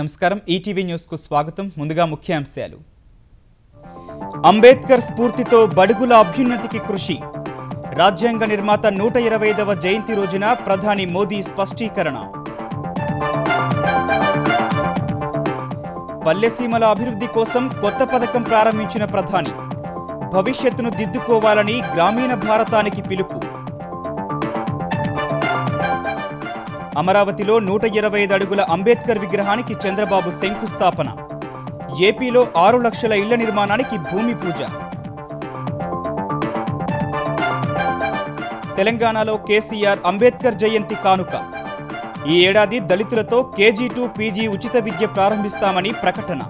నమస్కారం ETV news కు స్వాగతం. ముందుగా ముఖ్యాంశాలు. అంబేద్కర్ స్ఫూర్తితో బడుగుల అభ్యున్నతికి కృషి. రాజ్యాంగ నిర్మాత 125వ జయంతి రోజున ప్రధాని మోదీ స్పష్టీకరణ. పల్లెసీమల అభివృద్ధి కోసం కొత్త పథకం ప్రారంభించిన ప్రధాని. భవిష్యత్తును దిద్దుకోవాలని గ్రామీణ భారతానికి పిలుపు. అమరావతిలో 125 అడుగుల అంబేద్కర్ విగ్రహానికి చంద్రబాబు శంకుస్థాపన. ఏపీలో 6 లక్షల ఇళ్ల నిర్మాణానికి భూమి పూజ. తెలంగాణలో కేసీఆర్ అంబేద్కర్ జయంతి కానుక. ఈ ఏడాది దళితులతో కేజీ టు పీజీ ఉచిత విద్య ప్రారంభిస్తామని ప్రకటన.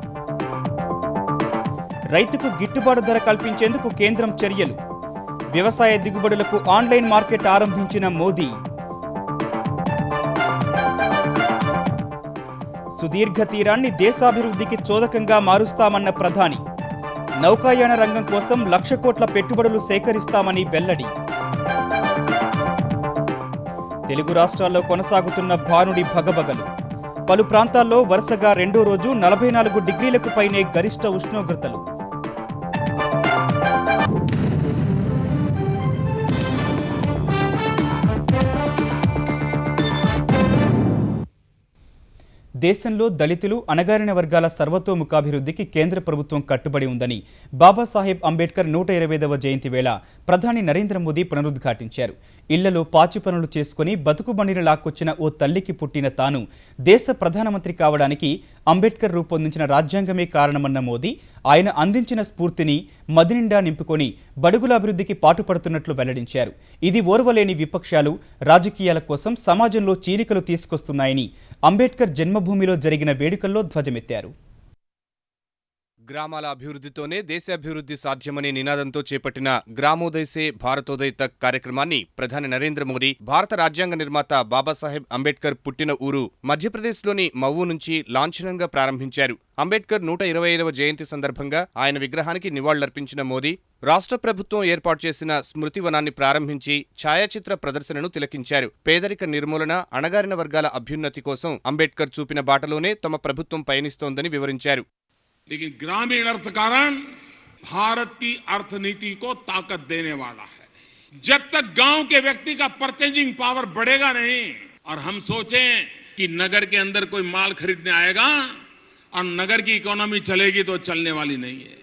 రైతుకు గిట్టుబాటు ధర కల్పించేందుకు కేంద్రం చర్యలు. వ్యవసాయ దిగుబడులకు ఆన్లైన్ మార్కెట్ ఆరంభించిన మోదీ. సుదీర్ఘ తీరాన్ని దేశాభివృద్ధికి చోదకంగా మారుస్తామన్న ప్రధాని. నౌకాయాన రంగం కోసం 1,00,000 కోట్ల పెట్టుబడులు సేకరిస్తామని వెల్లడి. తెలుగు రాష్ట్రాల్లో కొనసాగుతున్న భానుడి భగభగలు. పలు ప్రాంతాల్లో వరుసగా రెండో రోజు 44 డిగ్రీలకు పైనే గరిష్ట ఉష్ణోగ్రతలు. దేశంలో దళితులు, అణగారిన వర్గాల సర్వతోముఖాభివృద్ధికి కేంద్ర ప్రభుత్వం కట్టుబడి ఉందని బాబాసాహెబ్ అంబేద్కర్ 125వ జయంతి వేళ ప్రధాని నరేంద్ర మోదీ పునరుద్ఘాటించారు. ఇళ్లలో పాచి పనులు చేసుకుని బతుకుబండిని లాక్కొచ్చిన ఓ తల్లికి పుట్టిన తాను దేశ ప్రధానమంత్రి కావడానికి అంబేద్కర్ రూపొందించిన రాజ్యాంగమే కారణమన్న మోదీ ఆయన అందించిన స్ఫూర్తిని మదినిండా నింపుకొని బడుగుల అభివృద్ధికి పాటుపడుతున్నట్లు వెల్లడించారు. ఇది ఓర్వలేని విపక్షాలు రాజకీయాల కోసం సమాజంలో చీలికలు తీసుకొస్తున్నాయని అంబేద్కర్ జన్మభూమిలో జరిగిన వేడుకల్లో ధ్వజమెత్తారు. గ్రామాల అభివృద్ధితోనే దేశాభివృద్ధి సాధ్యమనే నినాదంతో చేపట్టిన గ్రామోదయ్ సే భారతోదయ్ తక్ కార్యక్రమాన్ని ప్రధాని నరేంద్ర మోదీ భారత రాజ్యాంగ నిర్మాత బాబాసాహెబ్ అంబేద్కర్ పుట్టిన ఊరు మధ్యప్రదేశ్లోని మవ్వు నుంచి లాంఛనంగా ప్రారంభించారు. అంబేద్కర్ 125వ జయంతి సందర్భంగా ఆయన విగ్రహానికి నివాళులర్పించిన మోదీ రాష్ట్ర ప్రభుత్వం ఏర్పాటు చేసిన స్మృతివనాన్ని ప్రారంభించి ఛాయాచిత్ర ప్రదర్శనను తిలకించారు. పేదరిక నిర్మూలన, అణగారిన వర్గాల అభ్యున్నతి కోసం అంబేద్కర్ చూపిన బాటలోనే తమ ప్రభుత్వం పయనిస్తోందని వివరించారు. लेकिन ग्रामीण अर्थकारण भारत की अर्थनीति को ताकत देने वाला है. जब तक गांव के व्यक्ति का परचेजिंग पावर बढ़ेगा नहीं और हम सोचें कि नगर के अंदर कोई माल खरीदने आएगा और नगर की इकोनॉमी चलेगी तो चलने वाली नहीं है.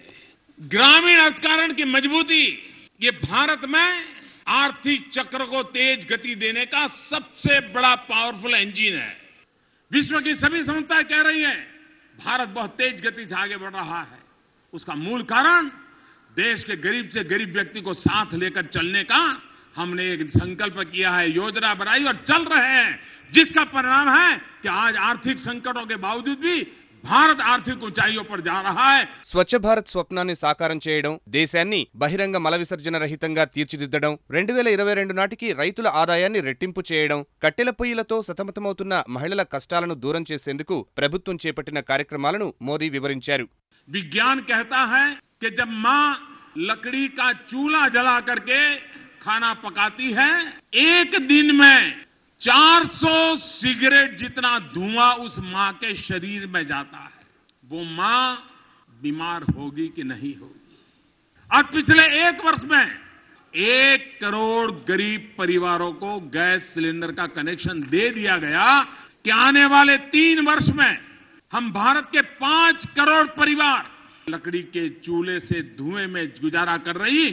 ग्रामीण अर्थकारण की मजबूती ये भारत में आर्थिक चक्र को तेज गति देने का सबसे बड़ा पावरफुल इंजन है. विश्व की सभी संस्थाएं कह रही हैं भारत बहुत तेज गति से आगे बढ़ रहा है. उसका मूल कारण देश के गरीब से गरीब व्यक्ति को साथ लेकर चलने का हमने एक संकल्प किया है, योजना बनाई और चल रहे हैं, जिसका परिणाम है कि आज आर्थिक संकटों के बावजूद भी భారత్ ఆర్థిక ऊंचाइयों पर जा रहा है. స్వచ్ఛ భారత్ స్వప్నాన్ని సాకారం చేయడం, దేశాన్ని బహిరంగ మల విసర్జన రహితంగా తీర్చిదిద్దడం, 2022 నాటికి రైతుల ఆదాయాన్ని రెట్టింపు చేయడం, కట్టెల పొయ్యిలతో సతమతమవుతున్న మహిళల కష్టాలను దూరం చేసేందుకు ప్రభుత్వం చేపట్టిన కార్యక్రమాలను మోదీ వివరించారు. విజ్ఞాన్ कहता है कि जब मां लकड़ी का चूल्हा जला करके खाना पकाती है, एक दिन में 400 सिगरेट जितना धुआं उस मां के शरीर में जाता है. वो मां बीमार होगी कि नहीं होगी. और पिछले 1 वर्ष में 1 करोड़ गरीब परिवारों को गैस सिलेंडर का कनेक्शन दे दिया गया कि आने वाले 3 वर्ष में हम भारत के 5 करोड़ परिवार लकड़ी के चूल्हे से धुएं में गुजारा कर रही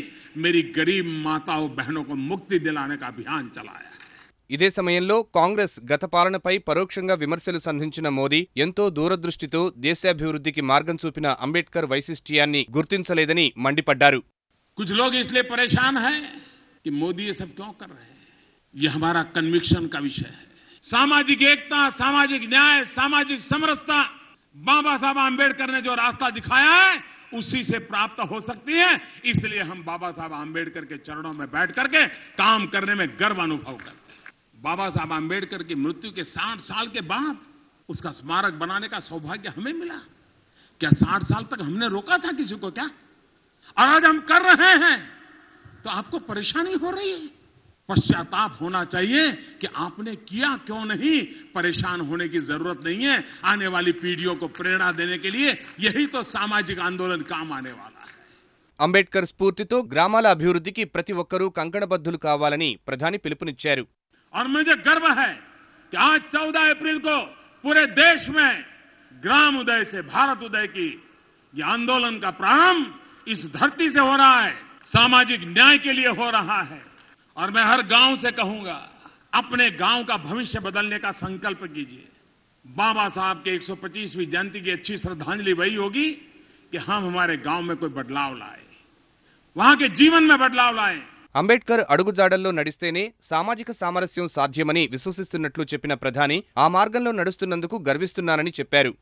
मेरी गरीब माताओं बहनों को मुक्ति दिलाने का अभियान चलाया. ఇదే సమయంలో కాంగ్రెస్ గత పాలనపై పరోక్షంగా విమర్శలు సంధించిన మోదీ ఎంతో దూరదృష్టితో దేశాభివృద్ధికి మార్గం చూపిన అంబేద్కర్ వైశిష్ట్యాన్ని గుర్తించలేదని మండిపడ్డారు. कुछ लोग इसलिए परेशान हैं कि मोदी ये सब क्यों कर रहे हैं. ये हमारा कन्विक्शन का विषय है. सामाजिक एकता, सामाजिक न्याय, सामाजिक समरसता बाबा साहब आम्बेडकर ने जो रास्ता दिखाया है उसी से प्राप्त हो सकती है. इसलिए हम बाबा साहब आम्बेडकर के चरणों में बैठ करके काम करने में गर्व अनुभव करते हैं. बाबा साहब आम्बेडकर की मृत्यु के 60 साल के बाद उसका स्मारक बनाने का सौभाग्य हमें मिला. क्या 60 साल तक हमने रोका था किसी को क्या? और आज हम कर रहे हैं तो आपको परेशानी हो रही है. पश्चाताप होना चाहिए कि आपने किया क्यों नहीं। परेशान होने की जरूरत नहीं है। आने वाली पीढ़ियों को प्रेरणा देने के लिए यही तो सामाजिक आंदोलन काम आने वाला है। అంబేద్కర్ స్ఫూర్తితో గ్రామాల అభివృద్ధికి ప్రతి ఒక్కరూ కంకణబద్ధులు కావాలని ప్రధాని పిలుపునిచ్చారు. और मुझे गर्व है कि आज 14 अप्रैल को पूरे देश में ग्राम उदय से भारत उदय की ये आंदोलन का प्रारंभ इस धरती से हो रहा है, सामाजिक न्याय के लिए हो रहा है। और मैं हर गांव से कहूंगा, अपने गांव का भविष्य बदलने का संकल्प कीजिए। बाबा साहब के 125वीं जयंती की अच्छी श्रद्धांजलि वही होगी कि हम हमारे गांव में कोई बदलाव लाए, वहां के जीवन में बदलाव लाए। అంబేద్కర్ అడుగుజాడల్లో నడిస్తేనే సామాజిక సామరస్యం సాధ్యమని విశ్వసిస్తున్నట్లు చెప్పిన ప్రధాని ఆ మార్గంలో నడుస్తున్నందుకు గర్విస్తున్నానని చెప్పారు.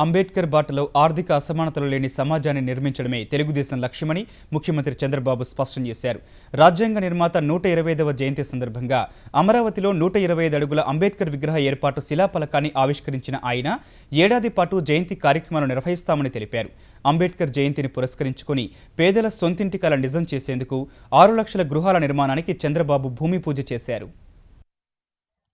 అంబేద్కర్ బాటలో ఆర్థిక అసమానతలు లేని సమాజాన్ని నిర్మించడమే తెలుగుదేశం లక్ష్యమని ముఖ్యమంత్రి చంద్రబాబు స్పష్టం చేశారు. రాజ్యాంగ నిర్మాత 125వ జయంతి సందర్భంగా అమరావతిలో 125 అడుగుల అంబేద్కర్ విగ్రహ ఏర్పాటు శిలాఫలకాన్ని ఆవిష్కరించిన ఆయన ఏడాది పాటు జయంతి కార్యక్రమాలు నిర్వహిస్తామని తెలిపారు. అంబేద్కర్ జయంతిని పురస్కరించుకుని పేదల సొంతింటి కల నిజం చేసేందుకు 6 లక్షల గృహాల నిర్మాణానికి చంద్రబాబు భూమి పూజ చేశారు.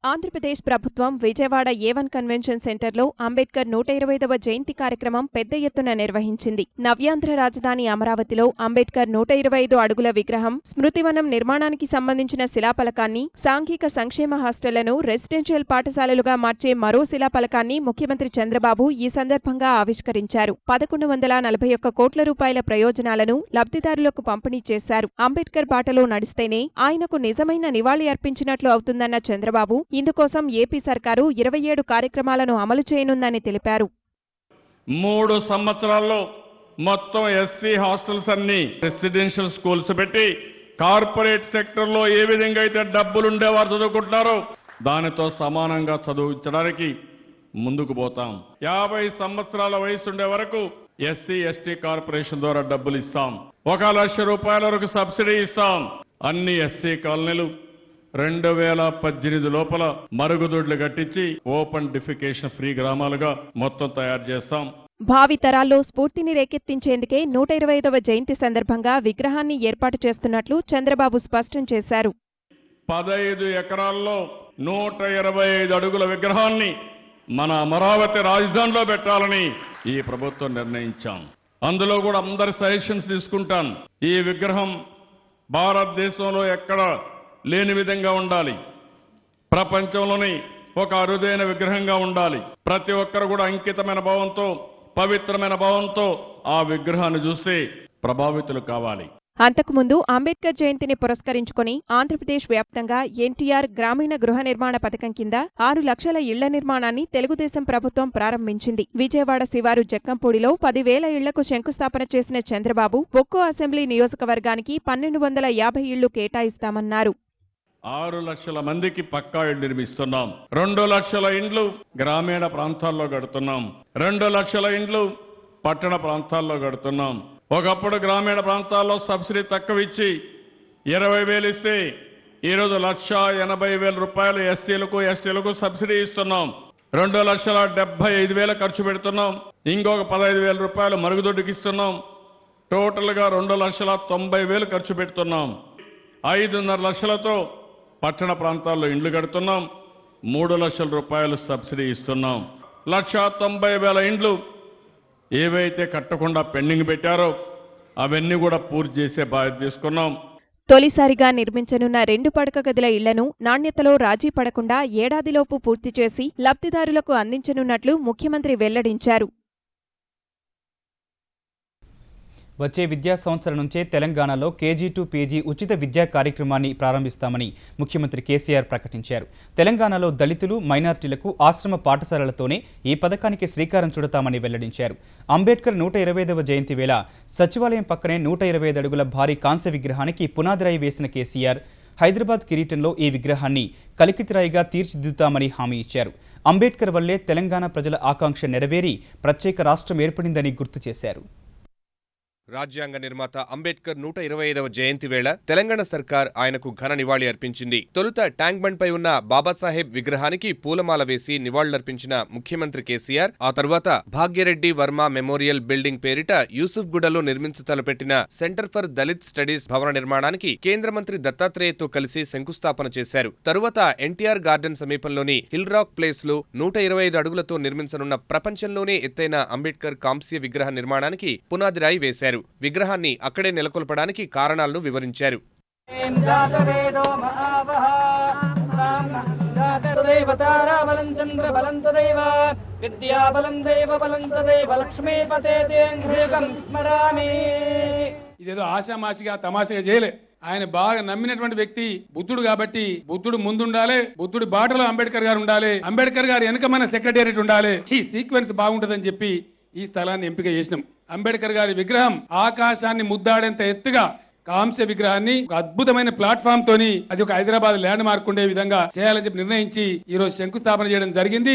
ఆంధ్రప్రదేశ్ ప్రభుత్వం విజయవాడ A1 కన్వెన్షన్ సెంటర్లో అంబేద్కర్ 125వ జయంతి కార్యక్రమం పెద్ద ఎత్తున నిర్వహించింది. నవ్యాంధ్ర రాజధాని అమరావతిలో అంబేద్కర్ 125 అడుగుల విగ్రహం, స్మృతివనం నిర్మాణానికి సంబంధించిన శిలాఫలకాన్ని, సాంఘిక సంక్షేమ హాస్టళ్లను రెసిడెన్షియల్ పాఠశాలలుగా మార్చే మరో శిలాఫలకాన్ని ముఖ్యమంత్రి చంద్రబాబు ఈ సందర్భంగా ఆవిష్కరించారు. 1141 కోట్ల రూపాయల ప్రయోజనాలను లబ్ధిదారులకు పంపిణీ చేశారు. అంబేద్కర్ బాటలో నడిస్తేనే ఆయనకు నిజమైన నివాళి అర్పించినట్లు అవుతుందన్న చంద్రబాబు ఇందుకోసం ఏపీ సర్కారు 27 కార్యక్రమాలను అమలు చేయనుందని తెలిపారు. 3 సంవత్సరాల్లో మొత్తం ఎస్సీ హాస్టల్స్ అన్ని రెసిడెన్షియల్ స్కూల్స్ పెట్టి కార్పొరేట్ సెక్టర్లో ఏ విధంగా అయితే డబ్బులుండేవారు చదువుకుంటున్నారో దానితో సమానంగా చదువుంచడానికి ముందుకు పోతాం. 50 సంవత్సరాల వయసు ఉండే వరకు ఎస్సీ ఎస్టీ కార్పొరేషన్ ద్వారా డబ్బులు ఇస్తాం. 1 లక్ష రూపాయల వరకు సబ్సిడీ ఇస్తాం. అన్ని ఎస్సీ కాలనీలు 2018 లోపల మరుగుదొడ్లు కట్టించి ఓపెన్ డిఫికేషన్ ఫ్రీ గ్రామాలుగా మొత్తం తయారు చేస్తాం. భావి తరాల్లో స్ఫూర్తిని రేకెత్తించేందుకే 125వ జయంతి సందర్భంగా విగ్రహాన్ని ఏర్పాటు చేస్తున్నట్లు చంద్రబాబు స్పష్టం చేశారు. 15 ఎకరాల్లో 125 అడుగుల విగ్రహాన్ని మన అమరావతి రాజధానిలో పెట్టాలని ఈ ప్రభుత్వం నిర్ణయించాం. అందులో కూడా అందరి సజెషన్స్ తీసుకుంటాను. ఈ విగ్రహం భారతదేశంలో ఎక్కడ లేని విధంగా ఉండాలి. ప్రపంచంలోని ఒక అరుదైన విగ్రహంగా ఉండాలి. ప్రతి ఒక్కరు కూడా అంకితమైన భావంతో, పవిత్రమైన భావంతో ఆ విగ్రహాన్ని చూసి ప్రభావితులు కావాలి. అంతకుముందు అంబేద్కర్ జయంతిని పురస్కరించుకుని ఆంధ్రప్రదేశ్ వ్యాప్తంగా ఎన్టీఆర్ గ్రామీణ గృహ నిర్మాణ పథకం కింద 6 లక్షల ఇళ్ల నిర్మాణాన్ని తెలుగుదేశం ప్రభుత్వం ప్రారంభించింది. విజయవాడ శివారు జక్కంపూడిలో 10,000 ఇళ్లకు శంకుస్థాపన చేసిన చంద్రబాబు ఒక్కో అసెంబ్లీ నియోజకవర్గానికి 1,250 ఇళ్లు కేటాయిస్తామన్నారు. 6 లక్షల మందికి పక్కా ఇళ్లు నిర్మిస్తున్నాం. 2 లక్షల ఇండ్లు గ్రామీణ ప్రాంతాల్లో కడుతున్నాం. 2 లక్షల ఇండ్లు పట్టణ ప్రాంతాల్లో కడుతున్నాం. ఒకప్పుడు గ్రామీణ ప్రాంతాల్లో సబ్సిడీ తక్కువ ఇచ్చి 20,000 ఇస్తే ఈరోజు 1,80,000 రూపాయలు ఎస్సీలకు ఎస్టీలకు సబ్సిడీ ఇస్తున్నాం. 2,75,000 ఖర్చు పెడుతున్నాం. ఇంకొక 15,000 రూపాయలు మరుగుదొడ్డుకి ఇస్తున్నాం. టోటల్గా 2,90,000 ఖర్చు పెడుతున్నాం. 5.5 లక్షలతో పట్టణ ప్రాంతాల్లో ఇండ్లు కడుతున్నాం. 3 లక్షల రూపాయలు సబ్సిడీ ఇస్తున్నాం. 1,90,000 ఇండ్లు ఏవైతే కట్టకుండా పెండింగ్ పెట్టారో అవన్నీ కూడా పూర్తి చేసే బాధ్యత తీసుకున్నాం. తొలిసారిగా నిర్మించనున్న 2 పడక గదుల ఇళ్లను నాణ్యతలో రాజీ పడకుండా ఏడాదిలోపు పూర్తి చేసి లబ్ధిదారులకు అందించనున్నట్లు ముఖ్యమంత్రి వెల్లడించారు. వచ్చే విద్యా సంవత్సరం నుంచే తెలంగాణలో KG to PG ఉచిత విద్యా కార్యక్రమాన్ని ప్రారంభిస్తామని ముఖ్యమంత్రి కేసీఆర్ ప్రకటించారు. తెలంగాణలో దళితులు, మైనార్టీలకు ఆశ్రమ పాఠశాలలతోనే ఈ పథకానికి శ్రీకారం చుడతామని వెల్లడించారు. అంబేద్కర్ 125వ జయంతి వేళ సచివాలయం పక్కనే 125 అడుగుల భారీ కాంస్య విగ్రహానికి పునాదిరాయి వేసిన కేసీఆర్ హైదరాబాద్ కిరీటంలో ఈ విగ్రహాన్ని కలికితిరాయిగా తీర్చిదిద్దుతామని హామీ ఇచ్చారు. అంబేద్కర్ వల్లే తెలంగాణ ప్రజల ఆకాంక్ష నెరవేరి ప్రత్యేక రాష్ట్రం ఏర్పడిందని గుర్తు చేశారు. రాజ్యాంగ నిర్మాత అంబేద్కర్ 125వ జయంతి వేళ తెలంగాణ సర్కార్ ఆయనకు ఘన నివాళి అర్పించింది. తొలుత ట్యాంక్ బండ్ పై ఉన్న బాబాసాహెబ్ విగ్రహానికి పూలమాల వేసి నివాళులర్పించిన ముఖ్యమంత్రి కేసీఆర్ ఆ తర్వాత భాగ్యరెడ్డి వర్మ మెమోరియల్ బిల్డింగ్ పేరిట యూసుఫ్గూడలో నిర్మించతలపెట్టిన సెంటర్ ఫర్ దళిత్ స్టడీస్ భవన నిర్మాణానికి కేంద్ర మంత్రి దత్తాత్రేయతో కలిసి శంకుస్థాపన చేశారు. తరువాత ఎన్టీఆర్ గార్డెన్ సమీపంలోని హిల్ రాక్ ప్లేస్ లో 125 అడుగులతో నిర్మించనున్న ప్రపంచంలోనే ఎత్తైన అంబేద్కర్ కాంస్య విగ్రహ నిర్మాణానికి పునాదిరాయి వేశారు. విగ్రహాన్ని అక్కడే నెలకొల్పడానికి కారణాలను వివరించారు. ఇదేదో ఆశామాషిగా తమాషగా చేయలే. ఆయన బాగా నమ్మినటువంటి వ్యక్తి బుద్ధుడు కాబట్టి బుద్ధుడు ముందుండాలి, బుద్ధుడి బాటలో అంబేద్కర్ గారు ఉండాలి, అంబేద్కర్ గారు వెనక మన సెక్రటేరియట్ ఉండాలి. ఈ సీక్వెన్స్ బాగుంటుందని చెప్పి ఈ స్థలాన్ని ఎంపిక చేసినాం. అంబేద్కర్ గారి విగ్రహం ఆకాశాన్ని ముద్దాడేంత ఎత్తుగా కాంస్య విగ్రహాన్ని ఒక అద్భుతమైన ప్లాట్ఫామ్ తోని అది ఒక హైదరాబాద్ ల్యాండ్ మార్క్ ఉండే విధంగా చేయాలని చెప్పి నిర్ణయించి ఈ రోజు శంకుస్థాపన చేయడం జరిగింది.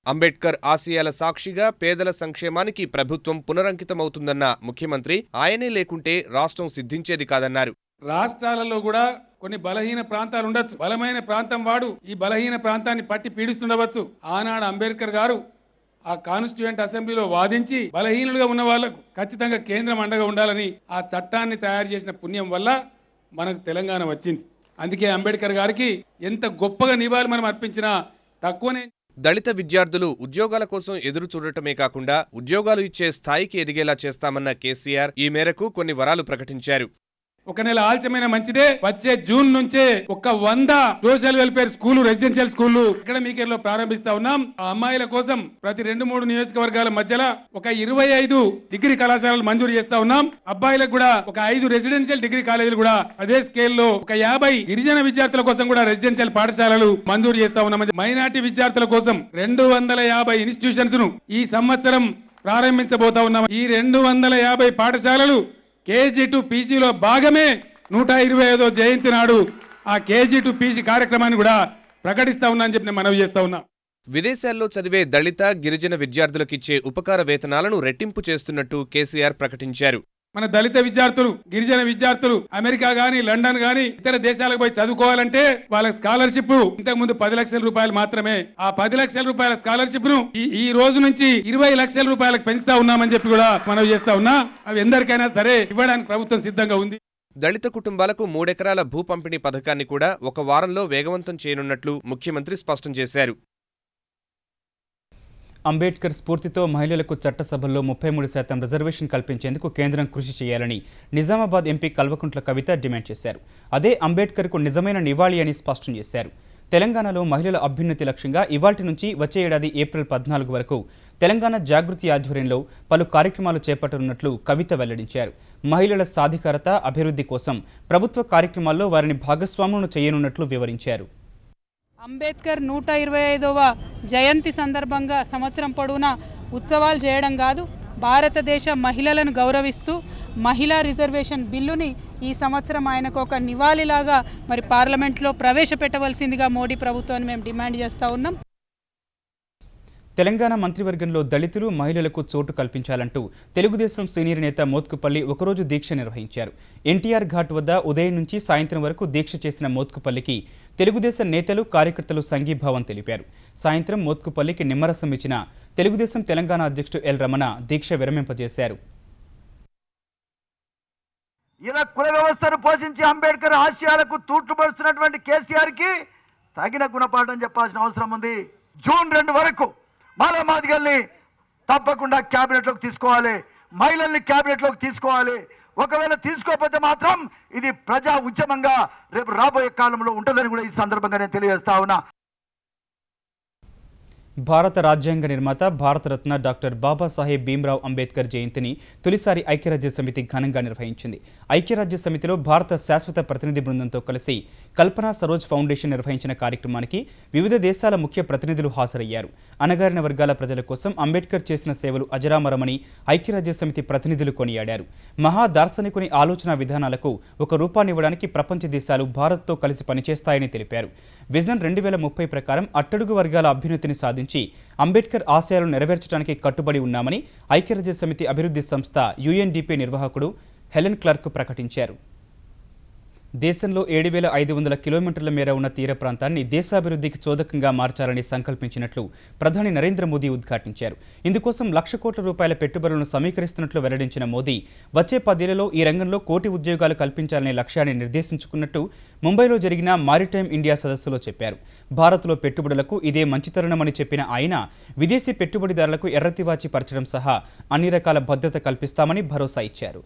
అంబేద్కర్ ఆశయాల సాక్షిగా పేదల సంక్షేమానికి ప్రభుత్వం పునరంకితమవుతుందన్న ముఖ్యమంత్రి ఆయనే లేకుంటే రాష్ట్రం సిద్ధించేది కాదన్నారు. రాష్ట్రాలలో కూడా కొన్ని బలహీన ప్రాంతాలు ఉండొచ్చు. బలమైన ప్రాంతం వాడు ఈ బలహీన ప్రాంతాన్ని పట్టి పీడిస్తుండవచ్చు. ఆనాడు అంబేద్కర్ గారు ఆ కాన్స్టిట్యూయెంట్ అసెంబ్లీలో వాదించి బలహీనులుగా ఉన్న వాళ్లకు ఖచ్చితంగా కేంద్రం అండగా ఉండాలని ఆ చట్టాన్ని తయారు చేసిన పుణ్యం వల్ల మనకు తెలంగాణ వచ్చింది. అందుకే అంబేద్కర్ గారికి ఎంత గొప్పగా నివాళి మనం అర్పించినా తక్కువనే. దళిత విద్యార్థులు ఉద్యోగాల కోసం ఎదురు చూడటమే కాకుండా ఉద్యోగాలు ఇచ్చే స్థాయికి ఎదిగేలా చేస్తామన్న కేసీఆర్ ఈ మేరకు కొన్ని వరాలు ప్రకటించారు. ఒక నెల ఆలస్యమైన మంచిదే. వచ్చే జూన్ నుంచే 100 సోషల్ వెల్ఫేర్ స్కూల్, రెసిడెన్షియల్ స్కూళ్లు అకాడమిక్ ఇయర్ లో ప్రారంభిస్తా ఉన్నాం. ఆ అమ్మాయిల కోసం ప్రతి 2-3 నియోజకవర్గాల మధ్యలో ఒక 25 డిగ్రీ కళాశాలలు మంజూరు చేస్తా ఉన్నాం. అబ్బాయిలకు కూడా ఒక 5 రెసిడెన్షియల్ డిగ్రీ కాలేజీలు కూడా అదే స్కేల్లో ఒక 50 గిరిజన విద్యార్థుల కోసం కూడా రెసిడెన్షియల్ పాఠశాలలు మంజూరు చేస్తా ఉన్నాం. మైనార్టీ విద్యార్థుల కోసం 250 ఇన్స్టిట్యూషన్స్ ను ఈ సంవత్సరం ప్రారంభించబోతా ఉన్నాం. ఈ 250 పాఠశాలలు కేజీ టు పీజీలో భాగమే 125వ జయంతి నాడు ఆ కేజీ టు పీజీ కార్యక్రమాన్ని కూడా ప్రకటిస్తా ఉన్నా అని చెప్పి నేను మనవి చేస్తా ఉన్నా. విదేశాల్లో చదివే దళిత గిరిజన విద్యార్థులకిచ్చే ఉపకార వేతనాలను రెట్టింపు చేస్తున్నట్టు కేసీఆర్ ప్రకటించారు. మన దళిత విద్యార్థులు, గిరిజన విద్యార్థులు అమెరికా గాని, లండన్ గాని ఇతర దేశాలకు పోయి చదువుకోవాలంటే వాళ్ళ స్కాలర్షిప్ ఇంతకు ముందు 10 లక్షల రూపాయలు మాత్రమే. ఆ 10 లక్షల రూపాయల స్కాలర్షిప్ ను ఈ రోజు నుంచి 20 లక్షల రూపాయలకు పెంచుతా ఉన్నామని చెప్పి కూడా మనం చేస్తా ఉన్నా. అవి ఎందరికైనా సరే ఇవ్వడానికి ప్రభుత్వం సిద్ధంగా ఉంది. దళిత కుటుంబాలకు 3 ఎకరాల భూ పంపిణీ పథకాన్ని కూడా 1 వారంలో వేగవంతం చేయనున్నట్లు ముఖ్యమంత్రి స్పష్టం చేశారు. అంబేద్కర్ స్ఫూర్తితో మహిళలకు చట్టసభల్లో 33% రిజర్వేషన్ కల్పించేందుకు కేంద్రం కృషి చేయాలని నిజామాబాద్ ఎంపీ కల్వకుంట్ల కవిత డిమాండ్ చేశారు. అదే అంబేద్కర్కు నిజమైన నివాళి అని స్పష్టం చేశారు. తెలంగాణలో మహిళల అభ్యున్నతి లక్ష్యంగా ఇవాల్టి నుంచి వచ్చే ఏడాది ఏప్రిల్ 14 వరకు తెలంగాణ జాగృతి ఆధ్వర్యంలో పలు కార్యక్రమాలు చేపట్టనున్నట్లు కవిత వెల్లడించారు. మహిళల సాధికారత, అభివృద్ధి కోసం ప్రభుత్వ కార్యక్రమాల్లో వారిని భాగస్వాములను చేయనున్నట్లు వివరించారు. అంబేద్కర్ 125వ జయంతి సందర్భంగా సంవత్సరం పొడవునా ఉత్సవాలు చేయడం కాదు, భారతదేశ మహిళలను గౌరవిస్తూ మహిళా రిజర్వేషన్ బిల్లుని ఈ సంవత్సరం ఆయనకు ఒక నివాళిలాగా మరి పార్లమెంట్లో ప్రవేశపెట్టవలసిందిగా మోడీ ప్రభుత్వాన్ని మేము డిమాండ్ చేస్తూ ఉన్నాం. తెలంగాణ మంత్రివర్గంలో దళితులు, మహిళలకు చోటు కల్పించాలంటూ తెలుగుదేశం సీనియర్ నేత మోత్కుపల్లి ఒకరోజు దీక్ష నిర్వహించారు. ఎన్టీఆర్ ఘాట్ వద్ద ఉదయం నుంచి సాయంత్రం వరకు దీక్ష చేసిన మోత్కుపల్లికి తెలుగుదేశం నేతలు, కార్యకర్తలు సంఘీభావం తెలిపారు. సాయంత్రం మోత్కుపల్లికి నిమ్మరసం ఇచ్చిన తెలుగుదేశం తెలంగాణ అధ్యక్షుడు ఎల్ రమణ దీక్ష విరమింపజేశారు. ఇలా కుల వ్యవస్థను పోషించి అంబేద్కర్ ఆశయాలకు తూట్లుపరుస్తున్నటువంటి కేసీఆర్ కి తగిన గుణపాఠం చెప్పాల్సిన అవసరం ఉంది. జూన్ 2 వరకు మాదిగల్ని తప్పకుండా క్యాబినెట్లోకి తీసుకోవాలి, మహిళల్ని క్యాబినెట్లోకి తీసుకోవాలి. ఒకవేళ తీసుకోకపోతే మాత్రం ఇది ప్రజా ఉద్యమంగా రేపు రాబోయే కాలంలో ఉంటుందని కూడా ఈ సందర్భంగా నేను తెలియజేస్తా ఉన్నా. భారత రాజ్యాంగ నిర్మాత, భారతరత్న డాక్టర్ బాబాసాహెబ్ భీమ్రావ్ అంబేద్కర్ జయంతిని తొలిసారి ఐక్యరాజ్య సమితి ఘనంగా నిర్వహించింది. ఐక్యరాజ్య సమితిలో భారత శాశ్వత ప్రతినిధి బృందంతో కలిసి కల్పనా సరోజ్ ఫౌండేషన్ నిర్వహించిన కార్యక్రమానికి వివిధ దేశాల ముఖ్య ప్రతినిధులు హాజరయ్యారు. అణగారిన వర్గాల ప్రజల కోసం అంబేద్కర్ చేసిన సేవలు అజరామరమని ఐక్యరాజ్య సమితి ప్రతినిధులు కొనియాడారు. మహా దార్శనికుని ఆలోచన విధానాలకు ఒక రూపాన్నివ్వడానికి ప్రపంచ దేశాలు భారత్తో కలిసి పనిచేస్తాయని తెలిపారు. విజన్ 2030 ప్రకారం అట్టడుగు వర్గాల అభ్యున్నతిని సాధించి సాధించి అంబేద్కర్ ఆశయాలను నెరవేర్చడానికి కట్టుబడి ఉన్నామని ఐక్యరాజ్యసమితి అభివృద్ధి సంస్థ UNDP నిర్వాహకుడు హెలెన్ క్లర్క్ ప్రకటించారు. దేశంలో 7,500 కిలోమీటర్ల మేర ఉన్న తీర ప్రాంతాన్ని దేశాభివృద్ధికి చోదకంగా మార్చాలని సంకల్పించినట్లు ప్రధాని నరేంద్ర మోదీ ఉద్ఘాటించారు. ఇందుకోసం ₹1,00,000 కోట్ల పెట్టుబడులను సమీకరిస్తున్నట్లు వెల్లడించిన మోదీ వచ్చే 10 ఏళ్లలో ఈ రంగంలో 1 కోటి ఉద్యోగాలు కల్పించాలనే లక్ష్యాన్ని నిర్దేశించుకున్నట్టు ముంబైలో జరిగిన మారిటైమ్ ఇండియా సదస్సులో చెప్పారు. భారత్లో పెట్టుబడులకు ఇదే మంచి తరుణమని చెప్పిన ఆయన విదేశీ పెట్టుబడిదారులకు ఎర్రతివాచి పరచడం సహా అన్ని రకాల భద్రత కల్పిస్తామని భరోసా ఇచ్చారు.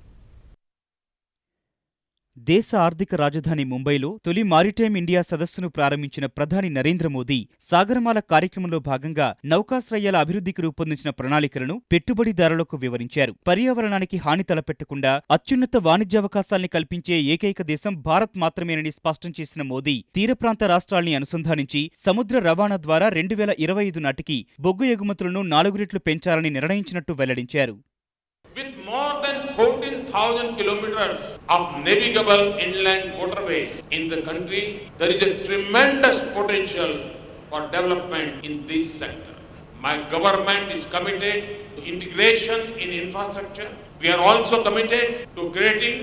దేశ ఆర్థిక రాజధాని ముంబైలో తొలి మారిటైమ్ ఇండియా సదస్సును ప్రారంభించిన ప్రధాని నరేంద్ర మోదీ సాగరమాల కార్యక్రమంలో భాగంగా నౌకాశ్రయాల అభివృద్ధికి రూపొందించిన ప్రణాళికలను పెట్టుబడిదారులకు వివరించారు. పర్యావరణానికి హాని తలపెట్టకుండా అత్యున్నత వాణిజ్యావకాశాల్ని కల్పించే ఏకైక దేశం భారత్ మాత్రమేనని స్పష్టం చేసిన మోదీ తీర ప్రాంత రాష్ట్రాల్ని అనుసంధానించి సముద్ర రవాణా ద్వారా 2025 నాటికి బొగ్గు ఎగుమతులను 4 రెట్లు పెంచాలని నిర్ణయించినట్టు వెల్లడించారు. With more than 14,000 kilometers of navigable inland waterways in the country, there is a tremendous potential for development in this sector. My government is committed to integration in infrastructure. We are also committed to creating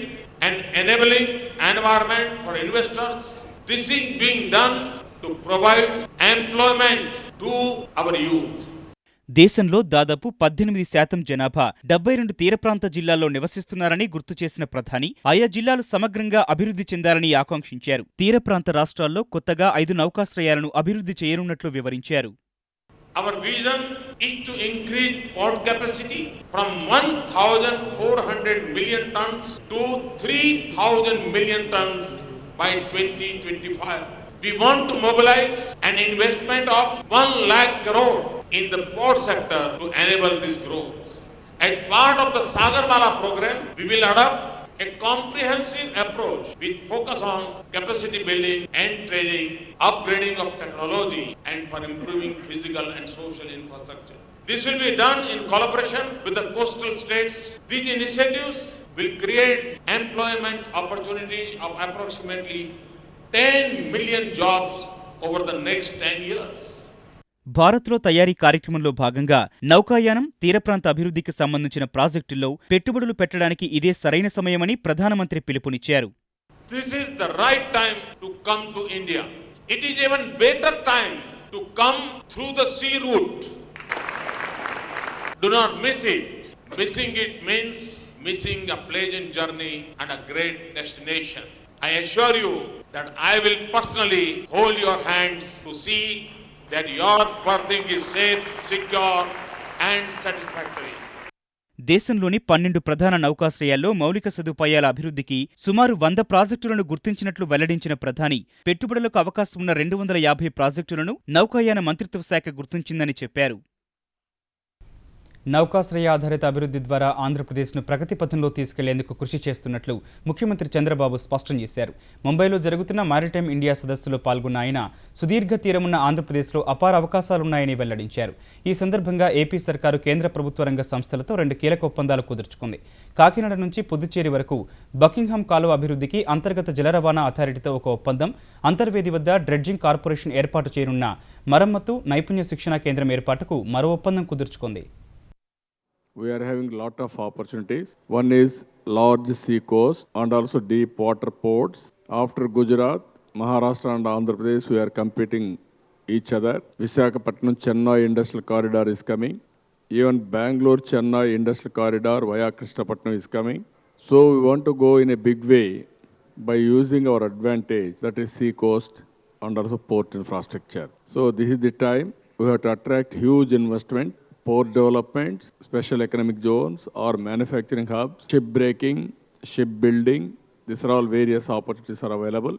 an enabling environment for investors. This is being done to provide employment to our youth. దేశంలో దాదాపు 18% జనాభా 72 తీర ప్రాంత జిల్లాల్లో నివసిస్తున్నారని గుర్తు చేసిన ప్రధాని ఆయా జిల్లాలు సమగ్రంగా అభివృద్ధి చెందాలని ఆకాంక్షించారు. తీర ప్రాంత రాష్ట్రాల్లో కొత్తగా 5 నౌకాశ్రయాలను అభివృద్ధి చేయనున్నట్లు వివరించారు. Our vision is to increase port capacity from 1,400 million tons to 3,000 million tons by 2025. We want to mobilize an investment of 1 lakh crore in the port sector to enable this growth. As part of the Sagarmala program, we will adopt a comprehensive approach with focus on capacity building and training, upgrading of technology, and for improving physical and social infrastructure. This will be done in collaboration with the coastal states. These initiatives will create employment opportunities of approximately 10 million jobs over the next 10 years. భారత్లో తయారీ కార్యక్రమంలో భాగంగా నౌకాయానం, తీర ప్రాంత అభివృద్ధికి సంబంధించిన ప్రాజెక్టుల్లో పెట్టుబడులు పెట్టడానికి ఇదే సరైన సమయమని ప్రధానమంత్రి పిలుపునిచ్చారు. This is the right time to come to India. It is even better time to come through the sea route. Do not miss it. Missing it means missing a pleasant journey and a great destination. I assure you that I will personally hold your hands to see that your berthing is safe, secure and satisfactory. దేశంలోని 12 ప్రధాన నౌకాశ్రయాల్లో మౌలిక సదుపాయాల అభివృద్ధికి సుమారు 100 ప్రాజెక్టులను గుర్తించినట్లు వెల్లడించిన ప్రధాని పెట్టుబడులకు అవకాశం ఉన్న 250 ప్రాజెక్టులను నౌకాయాన మంత్రిత్వ శాఖ గుర్తించిందని చెప్పారు. నౌకాశ్రయ ఆధారిత అభివృద్ధి ద్వారా ఆంధ్రప్రదేశ్ను ప్రగతి పథంలో తీసుకెళ్లేందుకు కృషి చేస్తున్నట్లు ముఖ్యమంత్రి చంద్రబాబు స్పష్టం చేశారు. ముంబైలో జరుగుతున్న మారిటైమ్ ఇండియా సదస్సులో పాల్గొన్న ఆయన సుదీర్ఘ తీరమున్న ఆంధ్రప్రదేశ్లో అపార అవకాశాలున్నాయని వెల్లడించారు. ఈ సందర్భంగా ఏపీ సర్కారు కేంద్ర ప్రభుత్వ రంగ సంస్థలతో 2 కీలక ఒప్పందాలు కుదుర్చుకుంది. కాకినాడ నుంచి పుదుచ్చేరి వరకు బకింగ్హామ్ కాలువ అభివృద్ధికి అంతర్గత జల రవాణా అథారిటీతో ఒక ఒప్పందం, అంతర్వేది వద్ద డ్రెడ్జింగ్ కార్పొరేషన్ ఏర్పాటు చేయనున్న మరమ్మతు నైపుణ్య శిక్షణా కేంద్రం ఏర్పాటుకు మరో ఒప్పందం కుదుర్చుకుంది. We are having a lot of opportunities. One is large sea coast and also deep water ports. After Gujarat, Maharashtra and Andhra Pradesh, we are competing each other. Visakhapatnam Chennai Industrial Corridor is coming. Even Bangalore Chennai Industrial Corridor via Krishnapatnam is coming. So we want to go in a big way by using our advantage, that is sea coast and also port infrastructure. So this is the time we have to attract huge investment. Port development, special economic zones or manufacturing hubs, ship breaking, ship building, these are all various opportunities are available.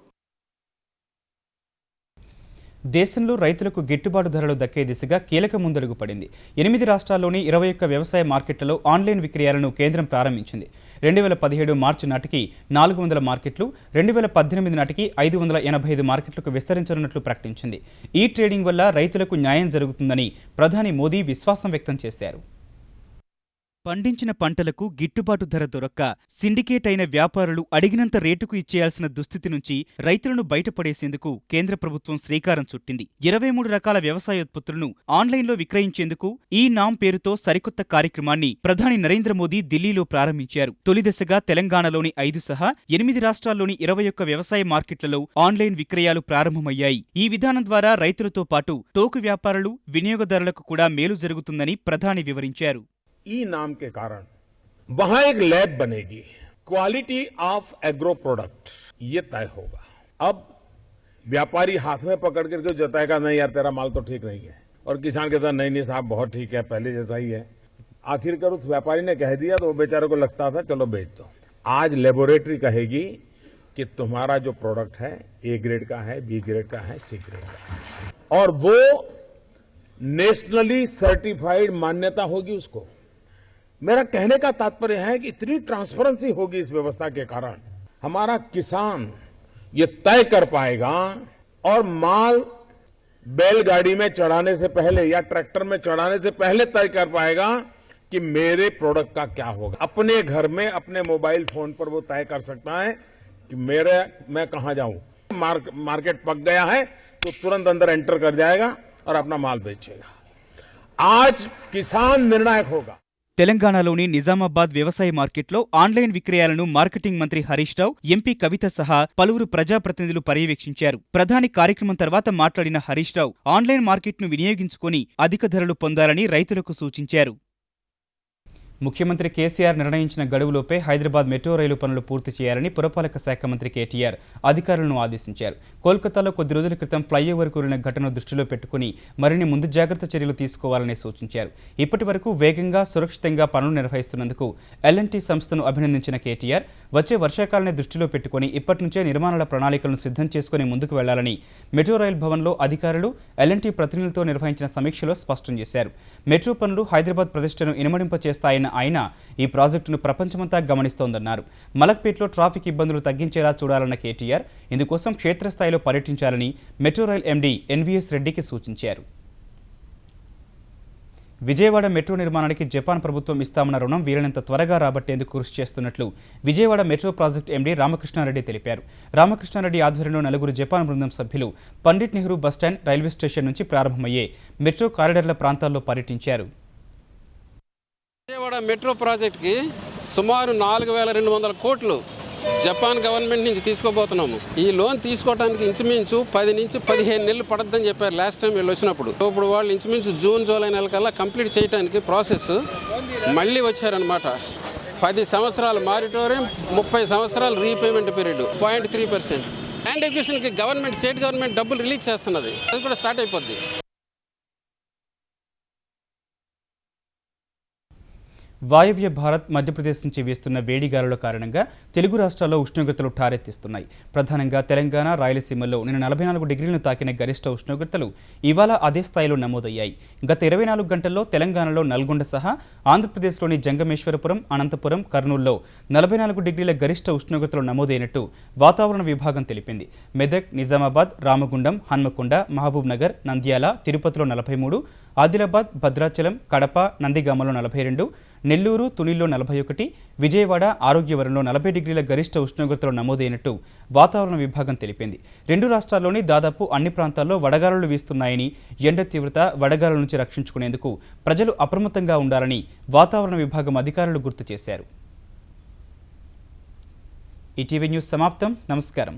దేశంలో రైతులకు గిట్టుబాటు ధరలు దక్కే దిశగా కీలక ముందడుగు పడింది. 8 రాష్ట్రాల్లోని 21 వ్యవసాయ మార్కెట్లలో ఆన్లైన్ విక్రయాలను కేంద్రం ప్రారంభించింది. 2017 మార్చి నాటికి 400 మార్కెట్లు, 2018 నాటికి 585 మార్కెట్లకు విస్తరించనున్నట్లు ప్రకటించింది. ఈ ట్రేడింగ్ వల్ల రైతులకు న్యాయం జరుగుతుందని ప్రధాని మోదీ విశ్వాసం వ్యక్తం చేశారు. పండించిన పంటలకు గిట్టుబాటు ధర దొరక్క సిండికేట్ అయిన వ్యాపారులు అడిగినంత రేటుకు ఇచ్చేయాల్సిన దుస్థితి నుంచి రైతులను బయటపడేసేందుకు కేంద్ర ప్రభుత్వం శ్రీకారం చుట్టింది. 23 రకాల వ్యవసాయోత్పత్తులను ఆన్లైన్లో విక్రయించేందుకు ఈ నామ్ పేరుతో సరికొత్త కార్యక్రమాన్ని ప్రధాని నరేంద్ర మోదీ ఢిల్లీలో ప్రారంభించారు. తొలిదశగా తెలంగాణలోని 5 సహా 8 రాష్ట్రాల్లోని 21 వ్యవసాయ మార్కెట్లలో ఆన్లైన్ విక్రయాలు ప్రారంభమయ్యాయి. ఈ విధానం ద్వారా రైతులతో పాటు టోకు వ్యాపారులు, వినియోగదారులకు కూడా మేలు జరుగుతుందని ప్రధాని వివరించారు. ई नाम के कारण वहां एक लैब बनेगी, क्वालिटी ऑफ एग्रो प्रोडक्ट ये तय होगा। अब व्यापारी हाथ में पकड़ करके जताएगा नहीं यार तेरा माल तो ठीक नहीं है, और किसान कहता नहीं नहीं साहब बहुत ठीक है, पहले जैसा ही है। आखिरकार उस व्यापारी ने कह दिया तो वो बेचारे को लगता था चलो बेच दो। आज लेबोरेटरी कहेगी कि तुम्हारा जो प्रोडक्ट है ए ग्रेड का है, बी ग्रेड का है, सी ग्रेड का है, और वो नेशनली सर्टिफाइड मान्यता होगी उसको। मेरा कहने का तात्पर्य है कि इतनी ट्रांसपेरेंसी होगी इस व्यवस्था के कारण, हमारा किसान ये तय कर पाएगा और माल बैलगाड़ी में चढ़ाने से पहले या ट्रैक्टर में चढ़ाने से पहले तय कर पाएगा कि मेरे प्रोडक्ट का क्या होगा। अपने घर में अपने मोबाइल फोन पर वो तय कर सकता है कि मैं कहां जाऊं। मार्केट पक गया है तो तुरंत अंदर एंटर कर जाएगा और अपना माल बेचेगा। आज किसान निर्णायक होगा। తెలంగాణలోని నిజామాబాద్ వ్యవసాయ మార్కెట్లో ఆన్లైన్ విక్రయాలను మార్కెటింగ్ మంత్రి హరీష్ రావు, ఎంపీ కవిత సహా పలువురు ప్రజాప్రతినిధులు పర్యవేక్షించారు. ప్రధాని కార్యక్రమం తర్వాత మాట్లాడిన హరీష్ రావు ఆన్లైన్ మార్కెట్ను వినియోగించుకుని అధిక ధరలు పొందాలని రైతులకు సూచించారు. ముఖ్యమంత్రి కేసీఆర్ నిర్ణయించిన గడువులోపే హైదరాబాద్ మెట్రో రైలు పనులు పూర్తి చేయాలని పురపాలక శాఖ మంత్రి కేటీఆర్ అధికారులను ఆదేశించారు. కోల్కతాలో కొద్ది రోజుల క్రితం ఫ్లైఓవర్ కూలిన ఘటనను దృష్టిలో పెట్టుకుని మరిన్ని ముందు జాగ్రత్త చర్యలు తీసుకోవాలని సూచించారు. ఇప్పటి వరకు వేగంగా, సురక్షితంగా పనులు నిర్వహిస్తున్నందుకు L&T సంస్థను అభినందించిన కేటీఆర్ వచ్చే వర్షాకాలాన్ని దృష్టిలో పెట్టుకుని ఇప్పటి నుంచే నిర్మాణాల ప్రణాళికలను సిద్ధం చేసుకుని ముందుకు వెళ్లాలని మెట్రో రైల్ భవన్లో అధికారులు, L&T ప్రతినిధులతో నిర్వహించిన సమీక్షలో స్పష్టం చేశారు. మెట్రో పనులు హైదరాబాద్ ప్రతిష్టను ఇనుమడింపచేస్తాయన్న ఆయన ఈ ప్రాజెక్టును ప్రపంచమంతా గమనిస్తోందన్నారు. మలక్పేట్లో ట్రాఫిక్ ఇబ్బందులు తగ్గించేలా చూడాలన్న కేటీఆర్ ఇందుకోసం క్షేత్రస్థాయిలో పర్యటించాలని మెట్రో రైల్ ఎండీ NVS రెడ్డికి సూచించారు. విజయవాడ మెట్రో నిర్మాణానికి జపాన్ ప్రభుత్వం ఇస్తామన్న రుణం వీలైనంత త్వరగా రాబట్టేందుకు కృషి చేస్తున్నట్లు Vijayawada metro project MD Ramakrishna Reddy తెలిపారు. రామకృష్ణారెడ్డి ఆధ్వర్యంలో 4 జపాన్ బృందం సభ్యులు Pandit Nehru bus stand, railway station నుంచి ప్రారంభమయ్యే మెట్రో కారిడార్ల ప్రాంతాల్లో పర్యటించారు. విజయవాడ మెట్రో ప్రాజెక్ట్కి సుమారు 4,200 కోట్లు జపాన్ గవర్నమెంట్ నుంచి తీసుకోబోతున్నాము. ఈ లోన్ తీసుకోవడానికి ఇంచుమించు 10 నుంచి 15 నెలలు పడద్దని చెప్పారు లాస్ట్ టైం వీళ్ళు వచ్చినప్పుడు. ఇప్పుడు వాళ్ళు ఇంచుమించు జూన్, జూలై నెల కల్లా కంప్లీట్ చేయడానికి ప్రాసెస్ మళ్ళీ వచ్చారనమాట. 10 సంవత్సరాలు మారిటోరియం, 30 సంవత్సరాలు రీపేమెంట్ పీరియడ్, 0.3%. ల్యాండ్ ఎక్విజిషన్కి గవర్నమెంట్, స్టేట్ గవర్నమెంట్ డబ్బులు రిలీజ్ చేస్తున్నది, అది కూడా స్టార్ట్ అయిపోద్ది. వాయవ్య భారత్, మధ్యప్రదేశ్ నుంచి వీస్తున్న వేడిగాలుల కారణంగా తెలుగు రాష్ట్రాల్లో ఉష్ణోగ్రతలు ఠారెత్తిస్తున్నాయి. ప్రధానంగా తెలంగాణ, రాయలసీమల్లో నిన్న 44 డిగ్రీలను తాకిన గరిష్ట ఉష్ణోగ్రతలు ఇవాళ అదే స్థాయిలో నమోదయ్యాయి. గత 24 గంటల్లో తెలంగాణలో నల్గొండ సహా ఆంధ్రప్రదేశ్లోని జంగమేశ్వరపురం, అనంతపురం, కర్నూలులో 44 డిగ్రీల గరిష్ట ఉష్ణోగ్రతలు నమోదైనట్టు వాతావరణ విభాగం తెలిపింది. మెదక్, నిజామాబాద్, రామగుండం, హన్మకొండ, మహబూబ్ నగర్, నంద్యాల, తిరుపతిలో 43, ఆదిలాబాద్, భద్రాచలం, కడప, నందిగామలో 42, నెల్లూరు, తునిలో 41, విజయవాడ, ఆరోగ్యవరంలో 40 డిగ్రీల గరిష్ట ఉష్ణోగ్రతలు నమోదైనట్టు వాతావరణ విభాగం తెలిపింది. 2 రాష్ట్రాల్లోని దాదాపు అన్ని ప్రాంతాల్లో వడగాలులు వీస్తున్నాయని, ఎండ తీవ్రత, వడగాలుల నుంచి రక్షించుకునేందుకు ప్రజలు అప్రమత్తంగా ఉండాలని వాతావరణ విభాగం అధికారులు గుర్తు చేశారు. ఈటీవీ న్యూస్ సమాప్తం. నమస్కారం.